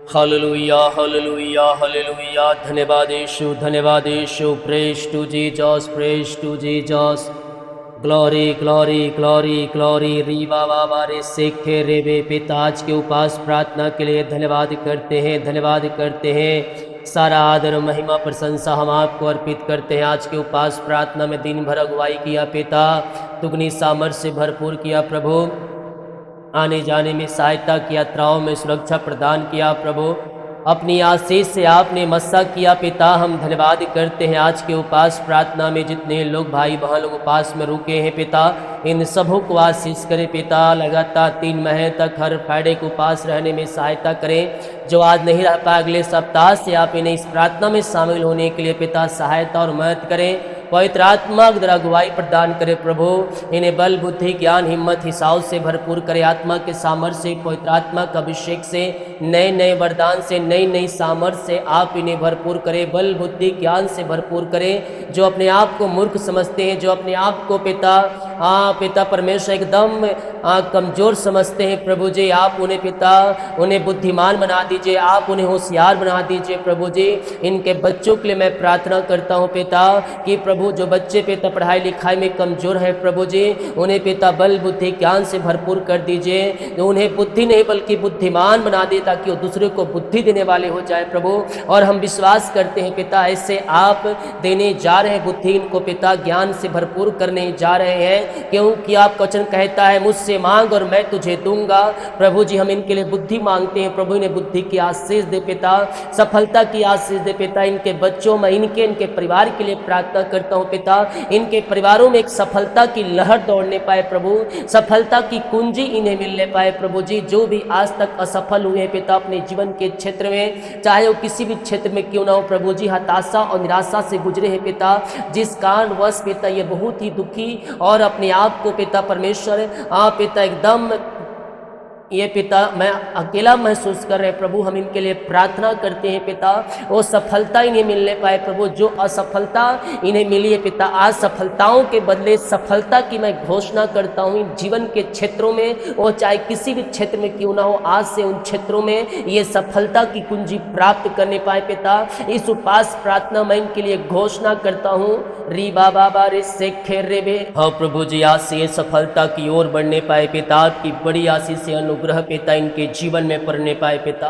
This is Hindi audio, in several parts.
Hallelujah hallelujah hallelujah. धन्यवाद Yeshu. Praise to Jesus, praise to Jesus. Glory glory glory glory. री बाबा रे सेखे रे बे। पिता आज के उपास प्रार्थना के लिए धन्यवाद करते हैं, धन्यवाद करते हैं। सारा आदर महिमा प्रशंसा हम आपको अर्पित करते हैं। आज के उपास प्रार्थना में दिन भर अगुवाई किया पिता, दुगनी सामर्थ्य से भरपूर किया प्रभु। आने जाने में सहायता की, यात्राओं में सुरक्षा प्रदान किया प्रभु। अपनी आशीष से आपने मस्सा किया पिता, हम धन्यवाद करते हैं। आज के उपास प्रार्थना में जितने लोग भाई बहन लोग उपास में रुके हैं पिता, इन सबों को आशीष करें पिता। लगातार 3 महीने तक हर फ्राइडे को उपास रहने में सहायता करें। जो आज नहीं रह पाए अगले सप्ताह से आप इन्हें इस प्रार्थना में शामिल होने के लिए पिता सहायता और मदद करें। पवित्र आत्मा की अगुवाई प्रदान करे प्रभु। इन्हें बल बुद्धि ज्ञान हिम्मत हिसाब से भरपूर करे। आत्मा के सामर्थ्य से, पवित्र आत्मा का अभिषेक से, नए नए वरदान से, नई नई सामर्थ्य से आप इन्हें भरपूर करें। बल बुद्धि ज्ञान से भरपूर करें। जो अपने आप को मूर्ख समझते हैं, जो अपने आप को पिता पिता परमेश्वर एकदम कमज़ोर समझते हैं प्रभु जी, आप उन्हें पिता उन्हें बुद्धिमान बना दीजिए, आप उन्हें होशियार बना दीजिए प्रभु जी। इनके बच्चों के लिए मैं प्रार्थना करता हूँ पिता कि प्रभु जो बच्चे पिता पढ़ाई लिखाई में कमज़ोर है प्रभु जी, उन्हें पिता बल बुद्धि ज्ञान से भरपूर कर दीजिए। उन्हें बुद्धि नहीं बल्कि बुद्धिमान बना दे, ताकि वो दूसरे को बुद्धि देने वाले हो जाए प्रभु। और हम विश्वास करते हैं पिता ऐसे आप देने जा रहे हैं बुद्धि इनको पिता, ज्ञान से भरपूर करने जा रहे हैं, क्योंकि आपका वचन कहता है मुझसे मांग और मैं तुझे दूंगा। प्रभु जी हम इनके लिए बुद्धि मांगते हैं प्रभु, इन्हें बुद्धि की आशीष दे पिता, सफलता की आशीष दे पिता। इनके बच्चों में, इनके परिवार के लिए प्रार्थना करता हूँ पिता, इनके परिवारों में एक सफलता की लहर दौड़ने पाए प्रभु, सफलता की कुंजी इन्हें मिलने पाए प्रभु जी। जो भी आज तक असफल हुए हैं पिता अपने जीवन के क्षेत्र में, चाहे वो किसी भी क्षेत्र में क्यों ना हो प्रभु जी, हताशा और निराशा से गुजरे हैं पिता, जिस कारणवश पिता ये बहुत ही दुखी और अपने आप को पिता परमेश्वर पिता एकदम ये पिता मैं अकेला महसूस कर रहे प्रभु, हम इनके लिए प्रार्थना करते हैं पिता, वो सफलता इन्हें मिलने पाए प्रभु। जो असफलता इन्हें मिली है पिता, आज सफलताओं के बदले सफलता की मैं घोषणा करता हूँ इन जीवन के क्षेत्रों में, वो चाहे किसी भी क्षेत्र में क्यों ना हो, आज से उन क्षेत्रों में ये सफलता की कुंजी प्राप्त करने पाए पिता। इस उपास प्रार्थना मैं इनके लिए घोषणा करता हूँ। री बाबा रे सेखे रे बे। हाँ प्रभु जी आज से ये सफलता की ओर बढ़ने पाए पिता, आपकी बड़ी आशीष से अनुग्रह पिता इनके जीवन में पड़ने पाए पिता।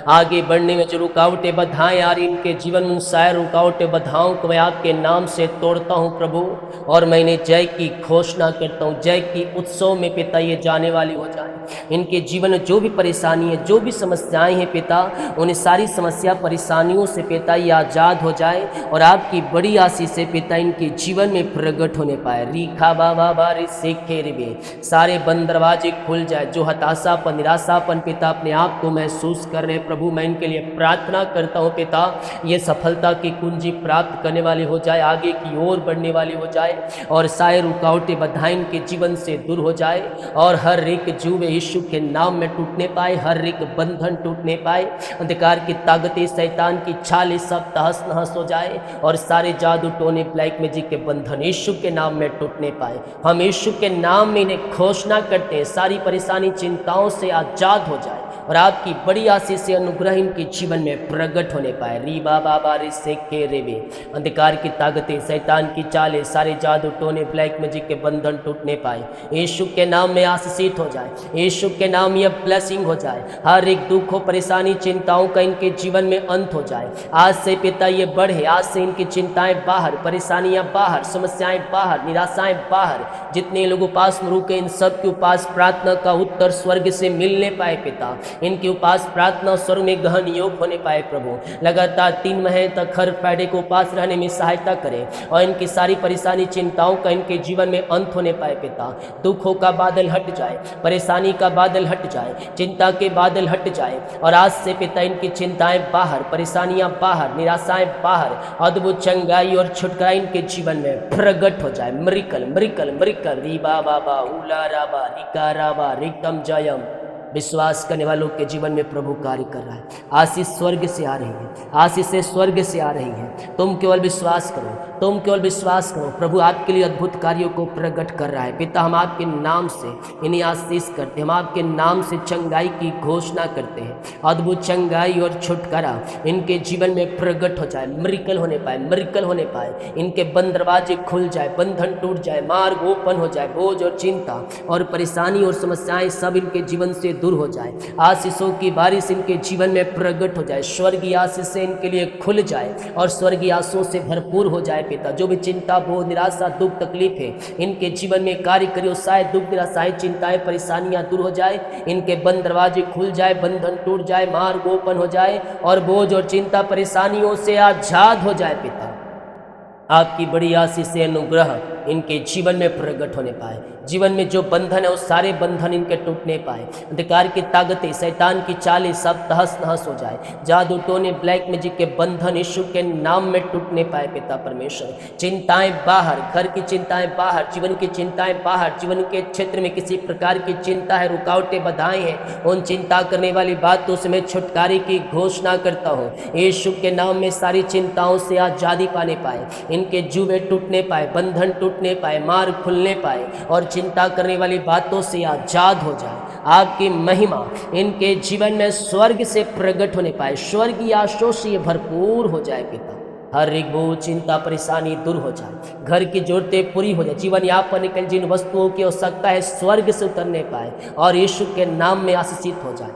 आगे बढ़ने में जो रुकावटें बाधाएं आ रही इनके जीवन में, सारे रुकावटें बाधाओं को मैं आपके नाम से तोड़ता हूँ प्रभु, और मैं इन्हें जय की घोषणा करता हूँ। जय की उत्सव में पिता ये जाने वाली हो जाए। इनके जीवन में जो भी परेशानी है, जो भी समस्याएं हैं पिता, उन्हें सारी समस्या परेशानियों से पिता ये आज़ाद हो जाए, और आपकी बड़ी आशीष से पिता इनके जीवन में प्रकट होने पाए। रीखा बाबा बारे सेखे रे, सारे बंद दरवाजे खुल जाए। जो हताशापन निराशापन पिता अपने आप को महसूस कर रहे प्रभु, मैं इनके लिए प्रार्थना करता हूँ पिता, ये सफलता की कुंजी प्राप्त करने वाले हो जाए, आगे की ओर बढ़ने वाले हो जाए, और सारे रुकावटें बाधाएं इनके जीवन से दूर हो जाए, और हर एक जुए यीशु के नाम में टूटने पाए, हर एक बंधन टूटने पाए, अंधकार की ताकतें शैतान की छाले सब तहस नहस हो जाए, और सारे जादू टोने ब्लैक मैजिक के बंधन यीशु के नाम में टूटने पाए। हम यीशु के नाम में इन्हें घोषणा करते हैं, सारी परेशानी चिंताओं से आजाद हो जाए, और आपकी बड़ी आशीष से अनुग्रह इनके जीवन में प्रकट होने पाए। री बाबा बारे सेखे रेवे, अंधकार की ताकतें शैतान की चालें सारे जादू टोने ब्लैक मैजिक के बंधन टूटने पाए। यीशु के नाम में आशीषित हो जाए, यीशु के नाम में ब्लेसिंग हो जाए। हर एक दुख हो परेशानी चिंताओं का इनके जीवन में अंत हो जाए। आज से पिता ये बढ़े, आज से इनकी चिंताएं बाहर, परेशानियां बाहर, समस्याएं बाहर, निराशाएं बाहर। जितने लोग उपास में रुके इन सब की उपास प्रार्थना का उत्तर स्वर्ग से मिलने पाए पिता, इनकी उपास प्रार्थना स्वर्ग में गहन योग होने पाए प्रभु। लगातार 3 महीने तक हर फ्राइडे को उपास रहने में सहायता करें, और इनकी सारी परेशानी चिंताओं का इनके जीवन में अंत होने पाए पिता। दुखों का बादल हट जाए, परेशानी का बादल हट जाए, चिंता के बादल हट जाए, और आज से पिता इनकी चिंताएं बाहर, परेशानियां बाहर, निराशाएं बाहर, अद्भुत चंगाई और छुटकारा इनके जीवन में प्रकट हो जाए। मरिकल मरिकल मरिकल री बाबा बा उला राबा रिका राबा रिकम जयम विश्वास करने वालों के जीवन में प्रभु कार्य कर रहा है। आशीष स्वर्ग से आ रही है, आशीषें स्वर्ग से आ रही है। तुम केवल विश्वास करो, तुम केवल विश्वास करो। प्रभु आपके लिए अद्भुत कार्यों को प्रकट कर रहा है। पिता, हम आपके नाम से इन्हें आशीष करते हैं, हम आपके नाम से चंगाई की घोषणा करते हैं। अद्भुत चंगाई और छुटकारा इनके जीवन में प्रकट हो जाए, मिरेकल होने पाए, मिरेकल होने पाए। इनके बंद दरवाजे खुल जाए, बंधन टूट जाए, मार्ग ओपन हो जाए। बोझ और चिंता और परेशानी और समस्याएं सब इनके जीवन से दूर हो जाए। आशीषों की बारिश इनके जीवन में प्रकट हो जाए। स्वर्गीय आशीष से इनके लिए खुल जाए और स्वर्गीय आशीषों से भरपूर हो जाए। पिता, जो भी चिंता, बोझ, निराशा, दुख, तकलीफ है इनके जीवन में कार्य करियो। शायद दुख, निराशाएं, चिंताएं, परेशानियां दूर हो जाए। इनके बंद दरवाजे खुल जाए, बंधन टूट जाए, मार्ग ओपन हो जाए और बोझ और चिंता, परेशानियों से आजाद हो जाए। पिता, आपकी बड़ी आशीष से अनुग्रह इनके जीवन में प्रकट होने पाए। जीवन में जो बंधन है वो सारे बंधन इनके टूटने पाए। अंधकार की ताकतें, शैतान की चालें सब तहस नहस हो जाए। जादू, टोने, ब्लैक मैजिक के बंधन यीशु के नाम में टूटने पाए। पिता परमेश्वर, चिंताएं बाहर, घर की चिंताएं बाहर, जीवन की चिंताएं बाहर। जीवन के क्षेत्र में किसी प्रकार की चिंता है, रुकावटें, बाधाएं हैं, उन चिंता करने वाली बातों से मैं छुटकारे की घोषणा करता हूँ। यीशु के नाम में सारी चिंताओं से आजादी पाने पाए। इनके जुए टूटने पाए, बंधन टूटने पाए, मार्ग खुलने पाए और चिंता करने वाली बातों से आजाद हो जाए। आपकी महिमा इनके जीवन में स्वर्ग से प्रकट होने पाए, स्वर्गीय आशीषों से भरपूर हो जाए। पिता, हर एक बोझ, चिंता, परेशानी दूर हो जाए, घर की जरूरतें पूरी हो जाए। जीवन यापन निकल जिन वस्तुओं की आवश्यकता है स्वर्ग से उतरने पाए और यीशु के नाम में आशीषित हो जाए।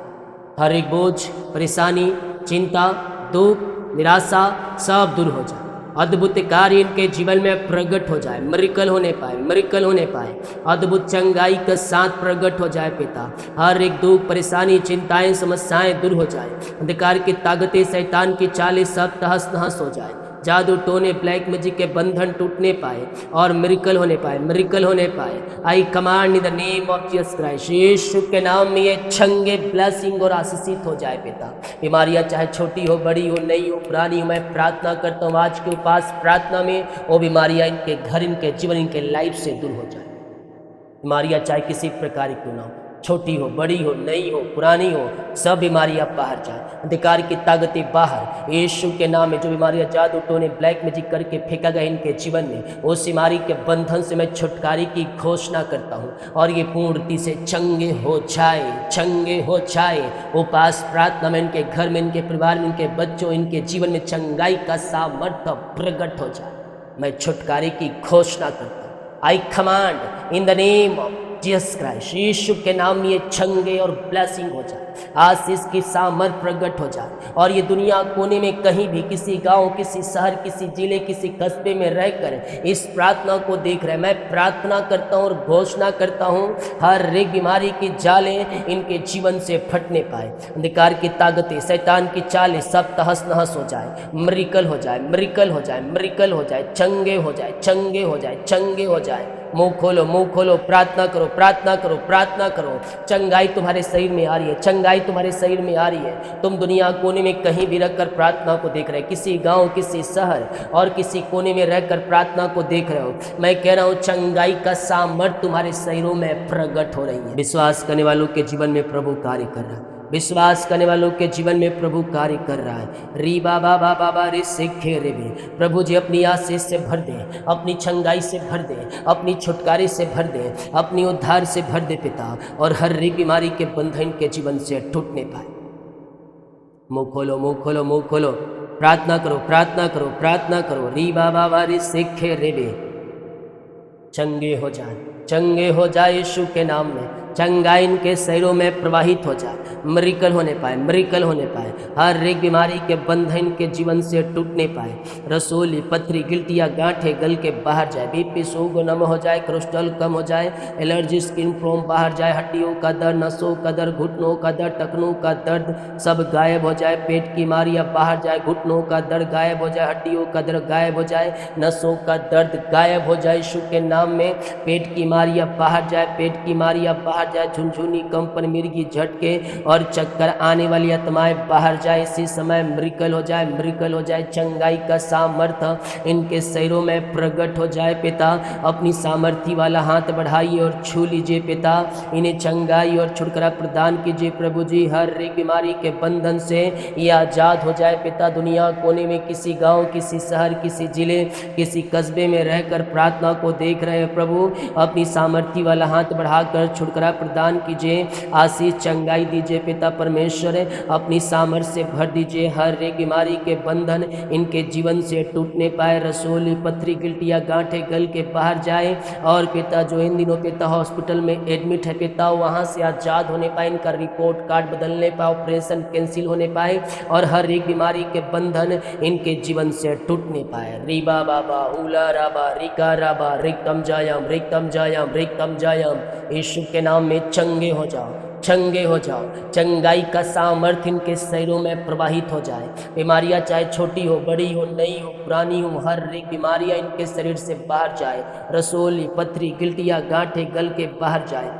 हर एक बोझ, परेशानी, चिंता, दुख, निराशा सब दूर हो जाए। अद्भुत कार्य इनके जीवन में प्रकट हो जाए, मिरेकल होने पाए, मिरेकल होने पाए। अद्भुत चंगाई के साथ प्रकट हो जाए। पिता, हर एक दुख, परेशानी, चिंताएं, समस्याएं दूर हो जाए। अंधकार की ताकतें, शैतान की चालें सब तहस नहस हो जाए। जादू, टोने, ब्लैक मैजिक के बंधन टूटने पाए और मिरेकल होने पाए, मिरेकल होने पाए। I command in the name of Jesus Christ, Yeshu के नाम में ये छंगे ब्लेसिंग और आशीषित हो जाए। पिता, बीमारियां चाहे छोटी हो, बड़ी हो, नई हो, पुरानी हो, मैं प्रार्थना करता हूँ आज के उपास प्रार्थना में वो बीमारियां इनके घर, इनके जीवन, इनके लाइफ से दूर हो जाए। बीमारियां चाहे किसी प्रकार की क्यों ना हो, छोटी हो, बड़ी हो, नई हो, पुरानी हो, सब बीमारियां बाहर जाए। अंधकार की ताकतें बाहर, यीशु के नाम में जो बीमारियां, जादू, टोने, ब्लैक मैजिक करके फेंका गया इनके जीवन में, उस बीमारी के बंधन से मैं छुटकारे की घोषणा करता हूं और ये पूर्णति से चंगे हो जाए, चंगे हो जाए। उपास प्रार्थना में इनके घर में, इनके परिवार में, इनके बच्चों, इनके जीवन में चंगाई का सामर्थ्य प्रकट हो जाए। मैं छुटकारे की घोषणा करता हूँ। I command in the name of Jesus Christ, Yeshu के नाम में ये छंगे और ब्लेसिंग हो जाए, आशीष की सामर्थ प्रकट हो जाए और ये दुनिया कोने में कहीं भी, किसी गांव, किसी शहर, किसी जिले, किसी कस्बे में रहकर इस प्रार्थना को देख रहे हैं। मैं प्रार्थना करता हूँ और घोषणा करता हूँ, हर एक बीमारी की जालें इनके जीवन से फटने पाए। अंधकार की ताकतें, शैतान की चालें सब तहस नहस हो जाए, मिरेकल हो जाए, मिरेकल हो जाए, मिरेकल हो जाए, चंगे हो जाए, चंगे हो जाए, चंगे हो जाए। मुंह खोलो, मुंह खोलो, प्रार्थना करो, प्रार्थना करो, प्रार्थना करो। चंगाई तुम्हारे शरीर में आ रही है, चंगाई तुम्हारे शरीर में आ रही है। तुम दुनिया कोने में कहीं भी रहकर प्रार्थना को देख रहे हो, किसी गांव, किसी शहर और किसी कोने में रहकर प्रार्थना को देख रहे हो। मैं कह रहा हूँ चंगाई का सामर्थ्य तुम्हारे शरीरों में प्रकट हो रही है। विश्वास करने वालों के जीवन में प्रभु कार्य कर रहा है, विश्वास करने वालों के जीवन में प्रभु कार्य कर रहा है। री बाबा बाबा बा रे सिखे रे भी, प्रभु जी अपनी आशीष से भर दे, अपनी छंगाई से भर दे, अपनी छुटकारे से भर दे, अपनी उद्धार से भर दे पिता, और हर एक बीमारी के बंधन के जीवन से टूटने पाए। मुँह खोलो, मुँह खोलो, मुँह खोलो, प्रार्थना करो, प्रार्थना करो, प्रार्थना करो। री बाबा बा रे सिखे रे भी, चंगे हो जाए, चंगे हो जाए यीशु के नाम में। चंगाई इनके शरीरों में प्रवाहित हो जाए, मिरेकल होने पाए, मिरेकल होने पाए। हर एक बीमारी के बंधन के जीवन से टूटने पाए। रसोली, पथरी, गिल्टियाँ, गांठें गल के बाहर जाए, बीपी, शुगर नम हो जाए, कोलेस्ट्रॉल कम हो जाए, एलर्जी, स्किन प्रॉब्लम बाहर जाए, हड्डियों का दर्द, नसों का दर्द, घुटनों का दर्द, टखनों का दर्द सब गायब हो जाए। पेट की बीमारियाँ बाहर जाए, घुटनों का दर्द गायब हो जाए, हड्डियों का दर्द गायब हो जाए, नसों का दर्द गायब हो जाए यीशु के नाम में। पेट की बीमारियाँ बाहर जाए, पेट की बीमारियाँ बाहर बाहर जाए, झुनझुनी, कंपन, मिर्गी, झटके और चक्कर आने वाली आत्माएं बाहर जाए। इसी समय मिरेकल हो जाए, मिरेकल हो जाए। चंगाई का सामर्थ्य इनके शरीरों में प्रकट हो जाए। पिता अपनी सामर्थ्य वाला हाथ बढ़ाइए और छू लीजिए पिता, इन्हें चंगाई और छुटकारा प्रदान कीजिए प्रभु जी। हर एक बीमारी के बंधन से ये आज़ाद हो जाए पिता। दुनिया कोने में किसी गांव, किसी शहर, किसी जिले, किसी कस्बे में रहकर प्रार्थना को देख रहे हैं प्रभु, अपनी सामर्थ्य वाला हाथ बढ़ाकर छुटकारा प्रदान कीजिए, आशीष चंगाई दीजिए पिता परमेश्वर, अपनी सामर्थ्य से भर दीजिए। हर एक बीमारी के बंधन इनके जीवन से टूटने पाए। रसोली, पथरी, गिल्टिया, गांठें गल के बाहर जाए। और पिता जो इन दिनों पिता हॉस्पिटल में एडमिट है पिता, वहाँ से आज़ाद होने पाए, इनका रिपोर्ट कार्ड बदलने पाए, ऑपरेशन कैंसिल होने पाए और हर एक बीमारी के बंधन इनके जीवन से टूटने पाए। रीबा बाबा उला राबा रिका राबा रिक्तम जायम रिक्तम जायम रिक्तम जायम। यीशु के नाम में चंगे हो जाओ, चंगे हो जाओ। चंगाई का सामर्थ्य इनके शरीरों में प्रवाहित हो जाए। बीमारियां चाहे छोटी हो, बड़ी हो, नई हो, पुरानी हो, हर एक बीमारियां इनके शरीर से बाहर जाए। रसोली, पथरी, गिल्टियाँ, गांठें गल के बाहर जाए।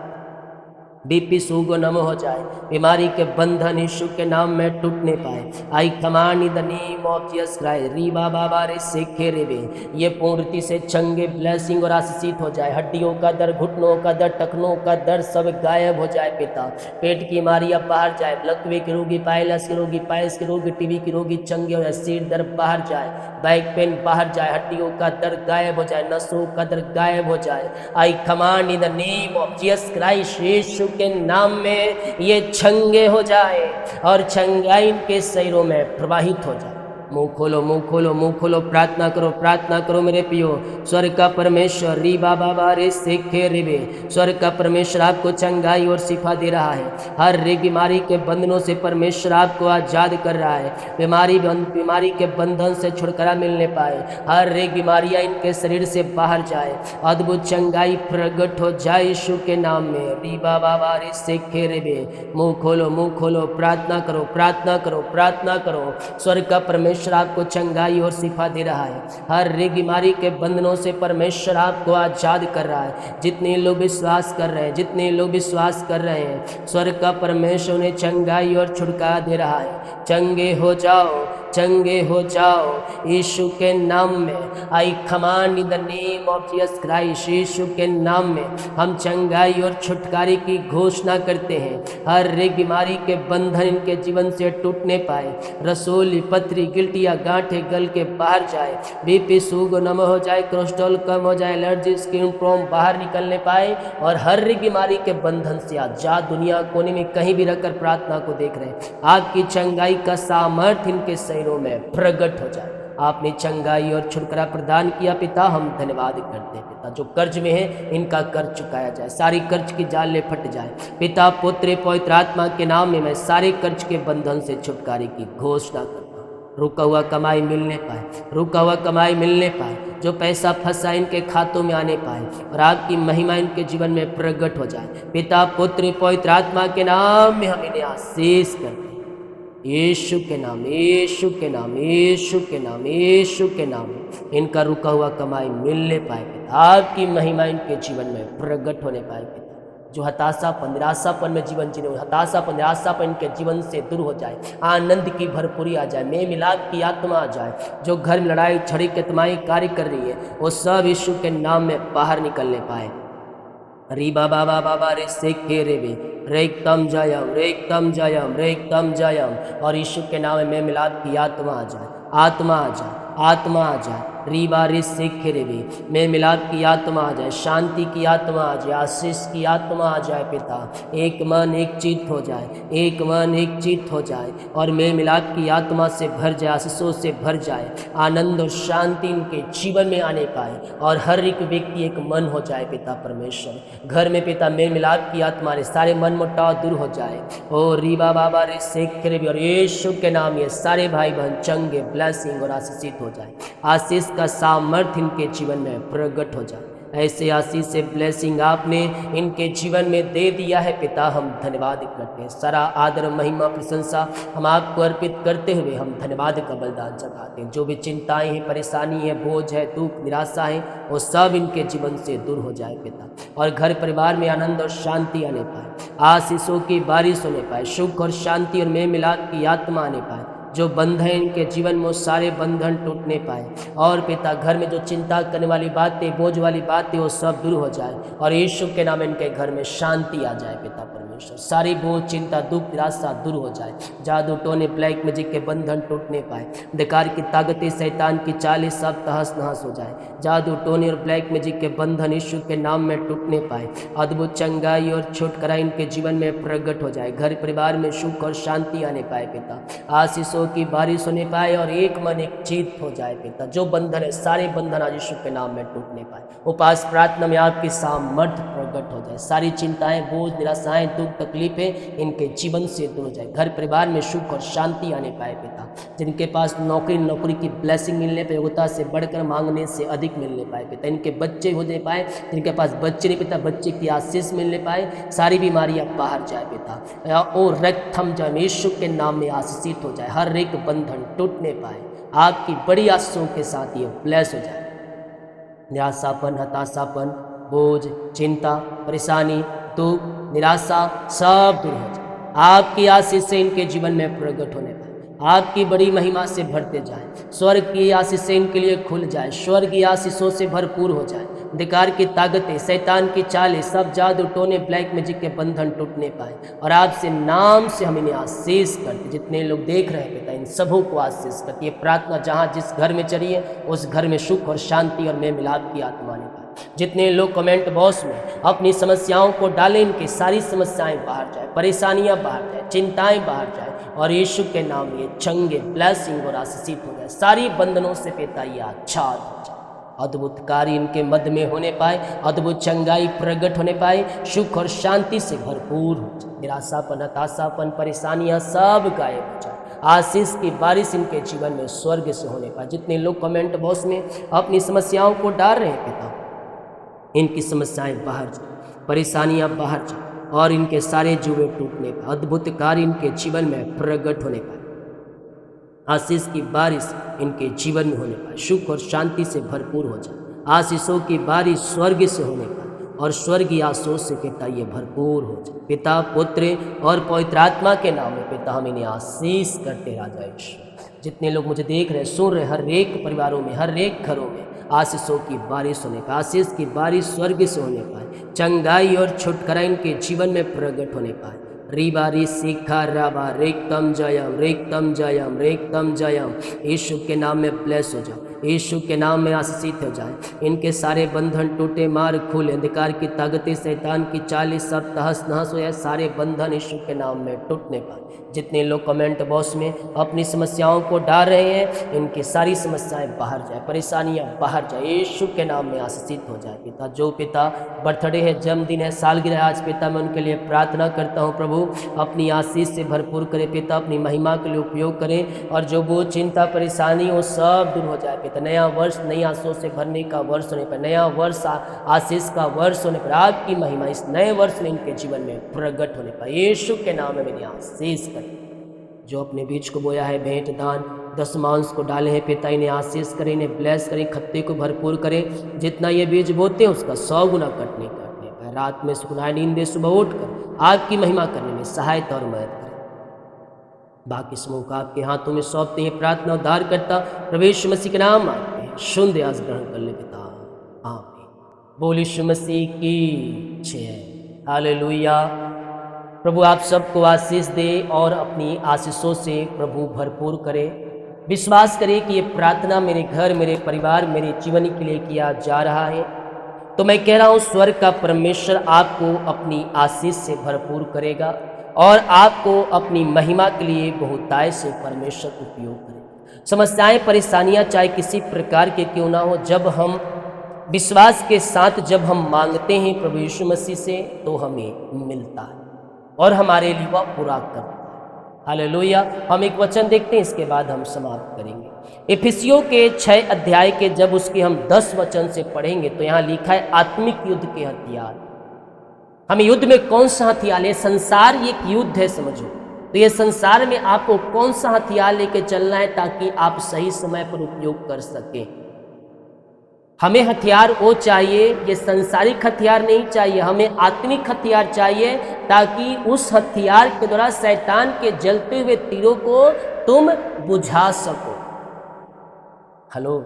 बीपी सुगो नम हो जाए। बीमारी के बंधन यीशु के नाम में टूटने पाए। I command in the name of Jesus Christ. रीबा बाबा रे सेखे रे बे, ये पूर्णति से चंगे, ब्लेसिंग और आशीषित हो जाए। हड्डियों का दर्द, घुटनों का दर्द, टखनों का दर्द सब गायब हो जाए पिता। पेट की बीमारियां बाहर जाए। लकवे के रोगी, पाइलस के रोगी, पाइल्स के रोगी, टीबी के रोगी चंगे हो जाए। सिर दर्द बाहर जाए, बैक पेन बाहर जाए, हड्डियों का दर्द गायब हो जाए, नसों का दर्द गायब हो जाए। I command in the name of Jesus Christ, Yeshu के नाम में ये चंगे हो जाए और चंगाई इनके शरीरों में प्रवाहित हो जाए। मुंह खोलो, मुंह खोलो, मुंह खोलो, प्रार्थना करो, प्रार्थना करो मेरे पियो। स्वर्ग का परमेश्वर री बाबा बारे सेखे रिबे, स्वर्ग का परमेश्वर आपको चंगाई और शिफा दे रहा है। हर एक बीमारी के बंधनों से परमेश्वर आपको आजाद कर रहा है। बीमारी के बंधन से छुटकारा मिलने पाए। हर एक बीमारियां इनके शरीर से बाहर जाए। अद्भुत चंगाई प्रकट हो जाए यीशु के नाम में। री बाबा बारे सेखे रिबे, मुंह खोलो, मुंह खोलो, प्रार्थना करो, प्रार्थना करो, प्रार्थना करो। स्वर्ग का परमेश्वर आपको चंगाई और शिफा दे रहा है। हर एक बीमारी के बंधनों से परमेश्वर आपको आजाद कर रहा है। जितने लोग विश्वास कर रहे हैं, जितने लोग विश्वास कर रहे हैं, स्वर्ग का परमेश्वर उन्हें चंगाई और छुटकारा दे रहा है। चंगे हो जाओ, चंगे हो जाओ यीशु के नाम में। I command in the name of Jesus Christ, Yeshu के नाम में हम चंगाई और छुटकारे की घोषणा करते हैं। हर एक बीमारी के बंधन इनके जीवन से टूटने पाए। रसोली, पथरी, गिल्टिया, गांठें गल के बाहर जाए। बीपी सुगो नम हो जाए, कोलेस्ट्रॉल कम हो जाए, एलर्जी, स्किन प्रॉब्लम बाहर निकलने पाए और हर एक बीमारी के बंधन से आजाद। दुनिया कोने में कहीं भी रहकर प्रार्थना को देख रहे हैं, आपकी चंगाई का सामर्थ्य इनके शरीरों में प्रकट हो जाए। आपने चंगाई और छुटकारा प्रदान किया पिता, हम धन्यवाद करते हैं पिता। जो कर्ज में है इनका कर्ज चुकाया जाए, सारी कर्ज की जालें फट जाए पिता। पुत्र पवित्र आत्मा के नाम में मैं सारे कर्ज के बंधन से छुटकारे की घोषणा करता हूँ। रुका हुआ कमाई मिलने पाए, रुका हुआ कमाई मिलने पाए। जो पैसा फंसा इनके खातों में आने पाए और आपकी महिमा इनके जीवन में प्रकट हो जाए पिता। पुत्र पवित्र आत्मा के नाम में हम इन्हें आशीष करते हैं। यीशु के नाम, यीशु के नाम, यीशु के नाम, यीशु के नाम में इनका रुका हुआ कमाई मिलने पाए पिता। आपकी महिमा इनके जीवन में प्रकट होने पाए पिता। जो हताशापन, निराशापन में जीवन जीने, हताशापन, निराशापन इनके जीवन से दूर हो जाए। आनंद की भरपूरी आ जाए, मेल मिलाप की आत्मा आ जाए। जो घर में लड़ाई झगड़े की आत्माएं कार्य कर रही है वो सब यीशु के नाम में बाहर निकलने पाए। री बाबा बाबा रे सेखे रे बे, रेकतम जयम, रेकतम जयम, रेकतम जयम। और यीशु के नाम में मिलाप की आत्मा आ जाए, आत्मा आ जाए, आत्मा आ जाए। रीबा रे सेखे रे बे, में मिलाप की आत्मा आ जाए, शांति की आत्मा आ जाए, आशीष की आत्मा आ जाए पिता। एक मन एक चित्त हो जाए, एक मन एक चित्त हो जाए और में मिलाप की आत्मा से भर जाए, आशीषों से भर जाए। आनंद और शांति इनके जीवन में आने पाए और हर एक व्यक्ति एक मन हो जाए पिता परमेश्वर। घर में पिता में मिलाप की आत्मा रे सारे मन मुटाव दूर हो जाए। ओ रीबा बाबा रे सेखे रे बे, और यीशु के नाम ये सारे भाई बहन चंगे, ब्लेसिंग और आशीषित हो जाए। आशीष का सामर्थ्य इनके जीवन में प्रकट हो जाए। ऐसे आशीष से ब्लेसिंग आपने इनके जीवन में दे दिया है पिता, हम धन्यवाद करते हैं। सारा आदर महिमा प्रशंसा हम आपको अर्पित करते हुए हम धन्यवाद का बलिदान चढ़ाते हैं। जो भी चिंताएं हैं, परेशानी है, बोझ है, दुख निराशा है, वो सब इनके जीवन से दूर हो जाए पिता, और घर परिवार में आनंद और शांति आने पाए, आशीषों की बारिश होने पाए, सुख और शांति और मेल मिलाप की आत्मा आने पाए। जो बंधन इनके जीवन में, वो सारे बंधन टूटने पाए, और पिता घर में जो चिंता करने वाली बातें, बोझ वाली बातें, वो सब दूर हो जाए, और यीशु के नाम इनके घर में शांति आ जाए पिता परमेश्वर। सारी बोझ, चिंता, दुख, निराशा दूर हो जाए। जादू टोने, ब्लैक मैजिक के बंधन टूटने पाए, अंधकार की ताकतें, शैतान की चालें सब तहस नहस हो जाए। जादू टोने और ब्लैक मैजिक के बंधन यीशु के नाम में टूटने पाए। अद्भुत चंगाई और छुटकारा इनके जीवन में प्रकट हो जाए। घर परिवार में सुख और शांति आने पाए पिता, आशीषों की बारिश होने पाए, और एक मन एक जीत हो जाए पिता। जो बंधन है, सारे बंधन आज यीशु के नाम में टूटने पाए। उपास प्रार्थना में आपकी सामर्थ्य प्रकट हो जाए। सारी चिंताएं, बोझ, निराशाएं, दुख, तकलीफें इनके जीवन से दूर हो जाए। घर परिवार में सुख और शांति आने पाए पिता। जिनके पास नौकरी की ब्लेसिंग मिलने पर, योग्यता से बढ़कर, मांगने से अधिक मिलने पाए पिता। इनके बच्चे हो पाए, जिनके पास बच्चे नहीं पिता, बच्चे की आशीष मिलने पाए। सारी बीमारियां बाहर जाए पिता, और रक्त थम जाए, यीशु के नाम में आशीषित हो जाए। हर एक बंधन टूटने पाए, आपकी बड़ी आशीषों के साथ ये ब्लेस हो जाए। निराशापन, हताशापन, बोझ, चिंता, परेशानी, दुख, निराशा सब दूर हो जाए। आपकी आशीष से इनके जीवन में प्रकट होने पाए, आपकी बड़ी महिमा से भरते जाए। स्वर्ग की आशीष से इनके लिए खुल जाए, स्वर्ग की आशीषों से भरपूर हो जाए। अंधकार की ताकतें, शैतान की चालें, सब जादू टोने, ब्लैक मैजिक के बंधन टूटने पाए, और आपसे नाम से हम इन्हें आशीष करते। जितने लोग देख रहे हैं पिता, इन सबों को आशीष करती। ये प्रार्थना जहाँ जिस घर में चली है, उस घर में सुख और शांति और मेल मिलाप की आत्मा आने पाए। जितने लोग कमेंट बॉक्स में अपनी समस्याओं को डालें, इनकी सारी समस्याएं बाहर जाए, परेशानियां बाहर जाए, चिंताएं बाहर जाए, और यीशु के नाम ये चंगे, ब्लेसिंग और आशीषित हो जाए। सारी बंधनों से पिता ये आच्छाद हो जाए। अद्भुत कार्य इनके मध्य में होने पाए, अद्भुत चंगाई प्रकट होने पाए, सुख और शांति से भरपूर हो जाए। निराशापन, हताशापन, परेशानियां सब गायब हो जाए। आशीष की बारिश इनके जीवन में स्वर्ग से होने पाए। जितने लोग कमेंट बॉक्स में अपनी समस्याओं को डाल रहे हैं पिता, इनकी समस्याएं बाहर जाए, परेशानियां बाहर जाए, और इनके सारे जुए टूटने पाए। अद्भुत कार्य इनके जीवन में प्रकट होने पाए, आशीष की बारिश इनके जीवन में होने पाए, सुख और शांति से भरपूर हो जाए। आशीषों की बारिश स्वर्ग से होने पाए, और स्वर्गीय आशीष से पिता ये भरपूर हो जाए। पिता, पुत्र और पवित्र आत्मा के नाम में पिता हम इन्हें आशीष करते राजा ईश्वर। जितने लोग मुझे देख रहे, सुन रहे, हर एक परिवारों में, हर एक घरों में आशीषों की बारिश होने पाए, आशीष की बारिश स्वर्ग से होने पाए, चंगाई और छुटकारा इनके जीवन में प्रकट होने पाए। रीबा री सीखा राबा रेकतम जयम, रेकतम जयम, रेकतम जयम। यीशु के नाम में ब्लेस हो जाओ, यीशु के नाम में आशीषित हो जाए। इनके सारे बंधन टूटे, मार खुले, अंधकार की ताकतें, शैतान की चालें सब तहस नहस हो जाए। सारे बंधन यीशु के नाम में टूटने पाए। जितने लोग कमेंट बॉक्स में अपनी समस्याओं को डाल रहे हैं, इनकी सारी समस्याएं बाहर जाए, परेशानियां बाहर जाए, यीशु के नाम में आशीषित हो जाए। पिता, जो पिता बर्थडे है, जन्मदिन है, सालगिरह है आज पिता, मैं उनके लिए प्रार्थना करता हूँ प्रभु, अपनी आशीष से भरपूर करे पिता, अपनी महिमा के लिए उपयोग करें, और जो वो चिंता परेशानी वो सब दूर हो जाए पिता। नया वर्ष नई आशीषों से भरने का वर्ष होने पर, नया वर्ष आशीष का वर्ष होने पर, आपकी महिमा इस नए वर्ष में इनके जीवन में प्रकट होने पर यीशु के नाम में मेरी आशीष करें। जो अपने बीज को बोया है, भेंट दान दशमांश को डाले हैं पिता, इन्हें आशीष करें, इन्हें ब्लेस करें, खत्ते को भरपूर करें। जितना ये बीज बोते हैं उसका 100 गुना कटने पर, रात में सुनाए नींद दे, सुबह उठकर आपकी महिमा करने में सहायता और मदद करें। बाकी समूह का आपके हाथों में सौंपते हैं, प्रार्थना उद्धार करता प्रभु यीशु मसीह के नाम मांगते हैं, शुद्ध आज ग्रहण कर ले पिता, आमीन। बोल यीशु मसीह की जय, हालेलुया। प्रभु आप सबको आशीष दे और अपनी आशीषों से प्रभु भरपूर करे। विश्वास करें कि ये प्रार्थना मेरे घर, मेरे परिवार, मेरे जीवन के लिए किया जा रहा है, तो मैं कह रहा हूँ स्वर्ग का परमेश्वर आपको अपनी आशीष से भरपूर करेगा, और आपको अपनी महिमा के लिए बहुतायत से परमेश्वर उपयोग करे। समस्याएं, परेशानियां चाहे किसी प्रकार के क्यों ना हो, जब हम विश्वास के साथ जब हम मांगते हैं प्रभु यीशु मसीह से, तो हमें मिलता है और हमारे लिए वह पूरा करता है। हालेलुया। हम एक वचन देखते हैं, इसके बाद हम समाप्त करेंगे। इफिसियों के 6 अध्याय के जब उसके हम 10 वचन से पढ़ेंगे तो यहाँ लिखा है आत्मिक युद्ध के हथियार। हमें युद्ध में कौन सा हथियार है? संसार ये एक युद्ध है, समझो। तो ये संसार में आपको कौन सा हथियार लेके चलना है ताकि आप सही समय पर उपयोग कर सकें। हमें हथियार वो चाहिए, ये संसारिक हथियार नहीं चाहिए, हमें आत्मिक हथियार चाहिए ताकि उस हथियार के द्वारा शैतान के जलते हुए तीरों को तुम बुझा सको। हेलो,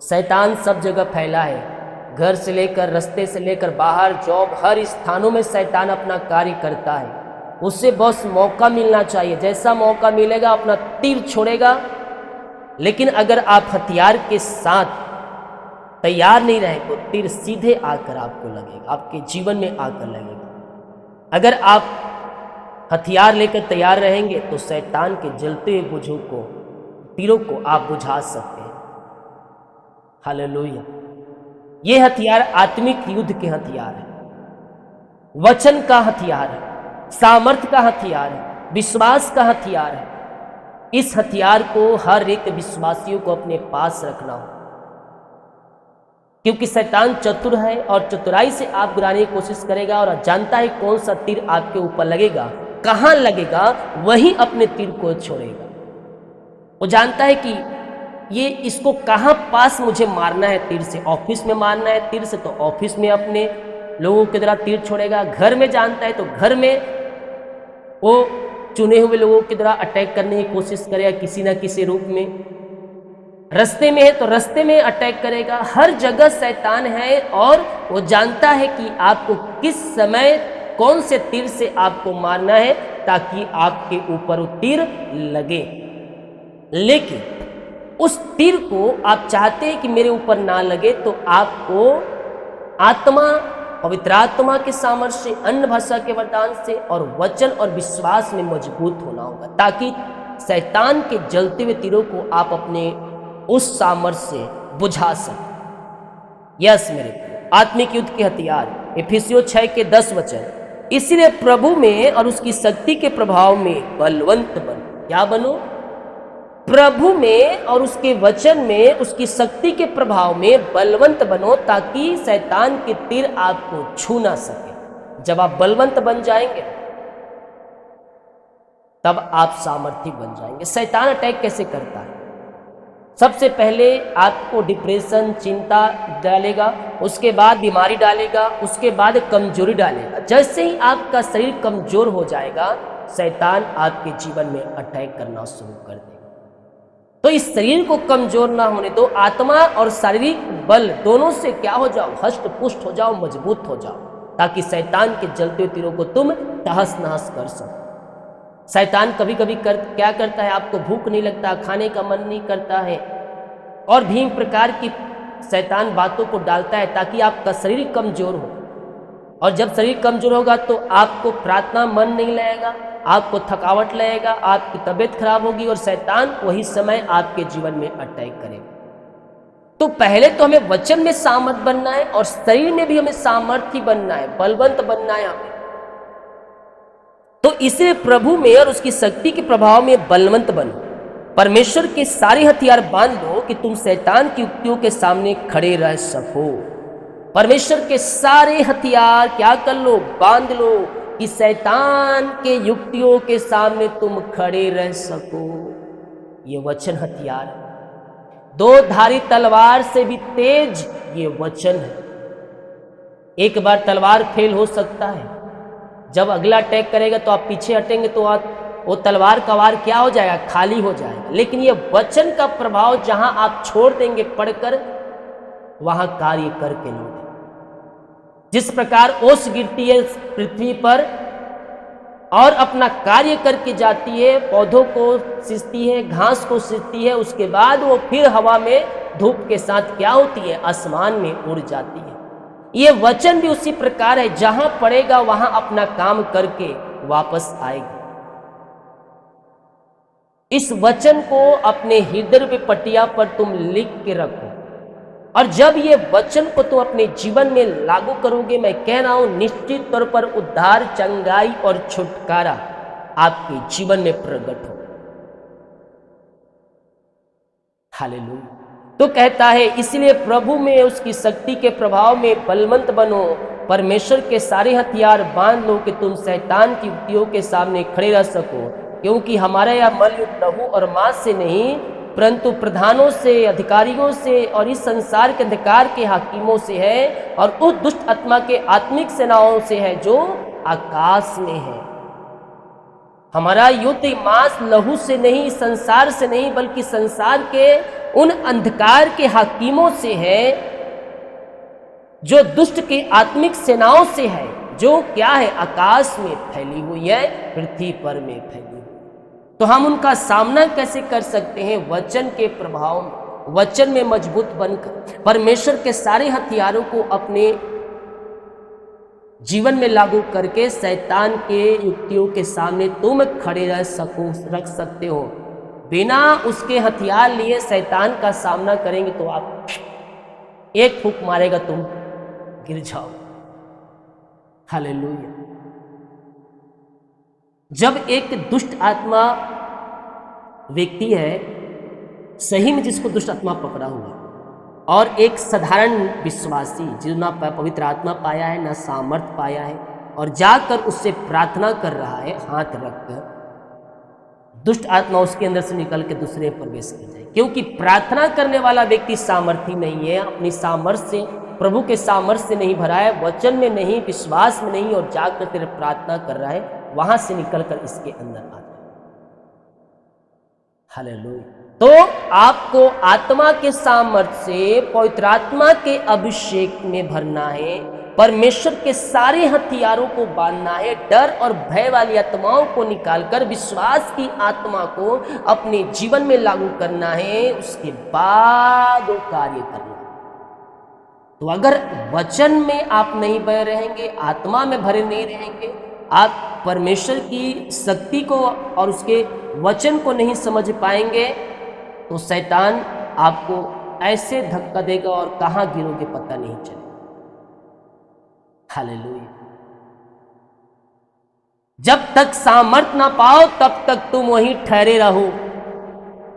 शैतान सब जगह फैला है, घर से लेकर रास्ते से लेकर बाहर, जॉब, हर स्थानों में शैतान अपना कार्य करता है। उससे बस मौका मिलना चाहिए, जैसा मौका मिलेगा अपना तीर छोड़ेगा। लेकिन अगर आप हथियार के साथ तैयार नहीं रहे तो तीर सीधे आकर आपको लगेगा, आपके जीवन में आकर लगेगा। अगर आप हथियार लेकर तैयार रहेंगे तो शैतान के जलते हुए बुझों को, तीरों को आप बुझा सकते हैं। हालेलुया। ये हथियार आत्मिक युद्ध के हथियार है, वचन का हथियार है, सामर्थ का हथियार है, विश्वास का हथियार है। इस हथियार को हर एक विश्वासियों को अपने पास रखना हो, क्योंकि शैतान चतुर है और चतुराई से आप गिराने की कोशिश करेगा और जानता है कौन सा तीर आपके ऊपर लगेगा, कहाँ लगेगा, वहीं अपने तीर को छोड़ेगा। वो जानता है कि ये इसको कहाँ पास मुझे मारना है तीर से, ऑफिस में मारना है तीर से तो ऑफिस में अपने लोगों की तरह तीर छोड़ेगा। घर में जानता है तो घर में वो चुने हुए लोगों की तरह अटैक करने की कोशिश करेगा किसी न किसी रूप में। रास्ते में है तो रास्ते में अटैक करेगा। हर जगह शैतान है और वो जानता है कि आपको किस समय कौन से तीर से आपको मारना है ताकि आपके ऊपर वो तीर लगे। लेकिन उस तीर को आप चाहते हैं कि मेरे ऊपर ना लगे तो आपको आत्मा, पवित्र आत्मा के सामर्थ्य से, अन्य भाषा के वरदान से और वचन और विश्वास में मजबूत होना होगा ताकि शैतान के जलते हुए तीरों को आप अपने उस सामर्थ्य से बुझा सकें। यस मेरे आत्मिक युद्ध के हथियार, इफिसियों 6 के 10 वचन। इसलिए प्रभु में और उसकी शक्ति के प्रभाव में बलवंत बनो। क्या बनो? प्रभु में और उसके वचन में, उसकी शक्ति के प्रभाव में बलवंत बनो ताकि शैतान के तीर आपको छू ना सके। जब आप बलवंत बन जाएंगे तब आप सामर्थ्य बन जाएंगे। शैतान अटैक कैसे करता है? सबसे पहले आपको डिप्रेशन, चिंता डालेगा, उसके बाद बीमारी डालेगा, उसके बाद कमजोरी डालेगा। जैसे ही आपका शरीर कमजोर हो जाएगा शैतान आपके जीवन में अटैक करना शुरू कर देगा। तो इस शरीर को कमजोर ना होने दो, आत्मा और शारीरिक बल दोनों से क्या हो जाओ, हष्ट पुष्ट हो जाओ, मजबूत हो जाओ ताकि शैतान के जलते हुए तीरों को तुम तहस नहस कर सको। शैतान कभी कभी क्या करता है, आपको भूख नहीं लगता, खाने का मन नहीं करता है और भी प्रकार की शैतान बातों को डालता है ताकि आपका शरीर कमजोर हो। और जब शरीर कमजोर होगा तो आपको प्रार्थना मन नहीं लगेगा, आपको थकावट लगेगा, आपकी तबीयत खराब होगी और शैतान वही समय आपके जीवन में अटैक करेगा। तो पहले तो हमें वचन में सामर्थ बनना है और शरीर में भी हमें सामर्थ्य बनना है, बलवंत बनना है हमें। तो इसलिए प्रभु में और उसकी शक्ति के प्रभाव में बलवंत बनो। परमेश्वर के सारे हथियार बांध लो कि तुम शैतान की युक्तियों के सामने खड़े रह सको। परमेश्वर के सारे हथियार क्या कर लो, बांध लो कि शैतान के युक्तियों के सामने तुम खड़े रह सको। ये वचन हथियार, दो धारी तलवार से भी तेज ये वचन है। एक बार तलवार फेल हो सकता है, जब अगला अटैक करेगा तो आप पीछे हटेंगे तो वो तलवार का वार क्या हो जाएगा, खाली हो जाएगा। लेकिन ये वचन का प्रभाव जहां आप छोड़ देंगे पढ़कर, वहां कार्य करके लौटे। जिस प्रकार ओस गिरती है पृथ्वी पर और अपना कार्य करके जाती है, पौधों को सींचती है, घास को सींचती है, उसके बाद वो फिर हवा में धूप के साथ क्या होती है, आसमान में उड़ जाती है। ये वचन भी उसी प्रकार है, जहां पड़ेगा वहां अपना काम करके वापस आएगा। इस वचन को अपने हृदय पे पटिया पर तुम लिख के रखो और जब ये वचन को तुम अपने जीवन में लागू करोगे, मैं कह रहा हूं निश्चित तौर पर उद्धार, चंगाई और छुटकारा आपके जीवन में प्रकट हो। हालेलुया। तो कहता है इसलिए प्रभु में उसकी शक्ति के प्रभाव में बलवंत बनो, परमेश्वर के सारे हथियार बांध लो कि तुम शैतान की युक्तियों के सामने खड़े रह सको, क्योंकि हमारा यह मल्लयुद्ध लहू और मांस से नहीं परंतु प्रधानों से, अधिकारियों से और इस संसार के अंधकार के हाकिमों से है और उस दुष्ट आत्मा के आत्मिक सेनाओं से है जो आकाश में है। हमारा युद्ध मांस लहू से नहीं, संसार से नहीं, बल्कि संसार के उन अंधकार के हाकिमों से है जो दुष्ट के आत्मिक सेनाओं से है, जो क्या है, आकाश में फैली हुई है, पृथ्वी पर में फैली हुई। तो हम उनका सामना कैसे कर सकते हैं? वचन के प्रभाव में, वचन में मजबूत बनकर, परमेश्वर के सारे हथियारों को अपने जीवन में लागू करके शैतान के युक्तियों के सामने तुम खड़े रह सकते हो। बिना उसके हथियार लिए शैतान का सामना करेंगे तो आप एक फूंक मारेगा, तुम गिर जाओ। हालेलुया। जब एक दुष्ट आत्मा व्यक्ति है, सही में जिसको दुष्ट आत्मा पकड़ा हुआ, और एक साधारण विश्वासी जो ना पवित्र आत्मा पाया है, ना सामर्थ पाया है, और जाकर उससे प्रार्थना कर रहा है हाथ रखकर, दुष्ट आत्मा उसके अंदर से निकल के दूसरे प्रवेश कर जाए। क्योंकि प्रार्थना करने वाला व्यक्ति सामर्थी नहीं है, अपनी सामर्थ्य से, प्रभु के सामर्थ्य से नहीं भरा है, वचन में नहीं, विश्वास में नहीं, और जाकर तेरे प्रार्थना कर रहा है, वहां से निकलकर इसके अंदर आ जाए। हालेलुया। तो आपको आत्मा के सामर्थ्य से, पवित्र आत्मा के अभिषेक में भरना है, परमेश्वर के सारे हथियारों को बांधना है, डर और भय वाली आत्माओं को निकालकर विश्वास की आत्मा को अपने जीवन में लागू करना है, उसके बाद वो कार्य करना। तो अगर वचन में आप नहीं बने रहेंगे, आत्मा में भरे नहीं रहेंगे, आप परमेश्वर की शक्ति को और उसके वचन को नहीं समझ पाएंगे, तो शैतान आपको ऐसे धक्का देगा और कहां गिरोगे पता नहीं चलेगा। हालेलुया। जब तक सामर्थ ना पाओ तब तक तुम वहीं ठहरे रहो।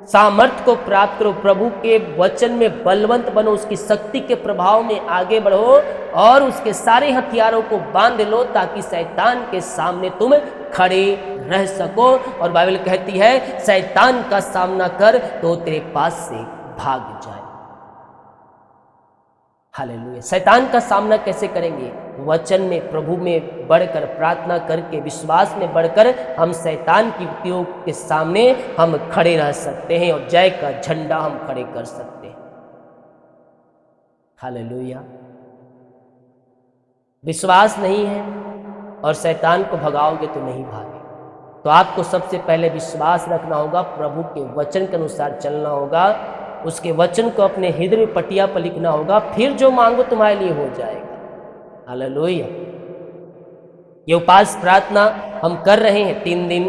सामर्थ को प्राप्त करो, प्रभु के वचन में बलवंत बनो, उसकी शक्ति के प्रभाव में आगे बढ़ो और उसके सारे हथियारों को बांध लो ताकि शैतान के सामने तुम खड़े रह सको। और बाइबल कहती है शैतान का सामना कर तो तेरे पास से भाग जाए। हालेलुया। शैतान का सामना कैसे करेंगे? वचन में, प्रभु में बढ़कर, प्रार्थना करके, विश्वास में बढ़कर हम शैतान की युक्तियों के सामने हम खड़े रह सकते हैं और जय का झंडा हम खड़े कर सकते हैं। हालेलुया। विश्वास नहीं है और शैतान को भगाओगे तो नहीं भागे। तो आपको सबसे पहले विश्वास रखना होगा, प्रभु के वचन के अनुसार चलना होगा, उसके वचन को अपने हृदय में पटिया पर लिखना होगा, फिर जो मांगो तुम्हारे लिए हो जाएगा। हालेलुया। ये उपवास प्रार्थना हम कर रहे हैं 3 दिन।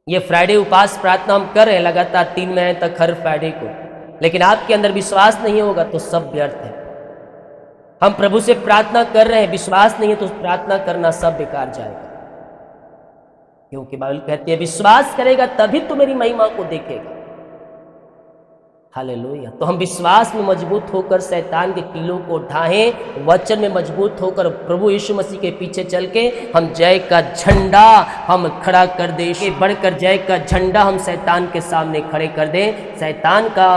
ये फ्राइडे उपवास प्रार्थना हम कर रहे हैं लगातार 3 महीने तक, हर फ्राइडे को। लेकिन आपके अंदर विश्वास नहीं होगा तो सब व्यर्थ है। हम प्रभु से प्रार्थना कर रहे हैं, विश्वास नहीं है तो प्रार्थना करना सब बेकार जाएगा। क्योंकि बाइबल कहती है विश्वास करेगा तभी तो मेरी महिमा को देखेगा। हालेलुया। तो हम विश्वास में मजबूत होकर शैतान के कीलों को ढाएं, वचन में मजबूत होकर प्रभु यीशु मसीह के पीछे चल के हम जय का झंडा हम खड़ा कर देंगे। बढ़कर जय का झंडा हम शैतान के सामने खड़े कर दें। शैतान का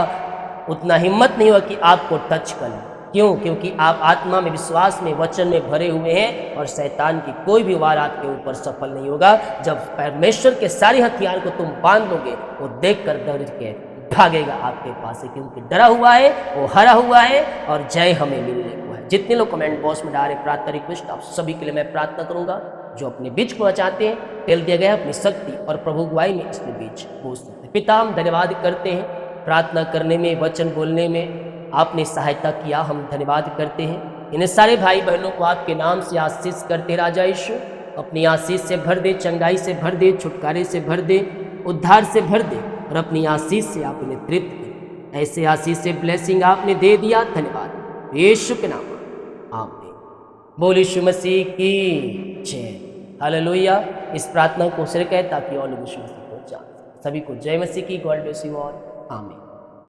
उतना हिम्मत नहीं हुआ कि आपको टच कर ले। क्यों? क्योंकि आप आत्मा में, विश्वास में, वचन में भरे हुए हैं और शैतान की कोई भी वार आपके ऊपर सफल नहीं होगा। जब परमेश्वर के सारे हथियार को तुम बांध लोगे, वो देखकर डर के भागेगा आपके पास से, क्योंकि डरा हुआ है, वो हरा हुआ है और जय हमें मिलने को है। जितने लोग कमेंट बॉक्स में डाले प्रार्थना रिक्वेस्ट, आप सभी के लिए मैं प्रार्थना करूंगा। जो अपने बीच को चाहते हैं, तेल दिया गया अपनी शक्ति और प्रभु गुआई में इसके बीच बोझ सकते। पिता, हम धन्यवाद करते हैं प्रार्थना करने में, वचन बोलने में आपने सहायता किया, हम धन्यवाद करते हैं। इन सारे भाई बहनों को आपके नाम से आशीष करते राजा यीशु, अपनी आशीष से भर दे, चंगाई से भर दे, छुटकारे से भर दे, उद्धार से भर दे और अपनी आशीष से आप इन्हें तृप्त करें। ऐसे आशीष से ब्लेसिंग आपने दे दिया, धन्यवाद। यीशु के नाम आमीन। बोल यीशु मसीह की जय। हालेलुया। इस प्रार्थना को सिर कहे ताकि और लोग यीशु मसीह को जान। सभी को जय मसीह की। God bless you all. आमीन।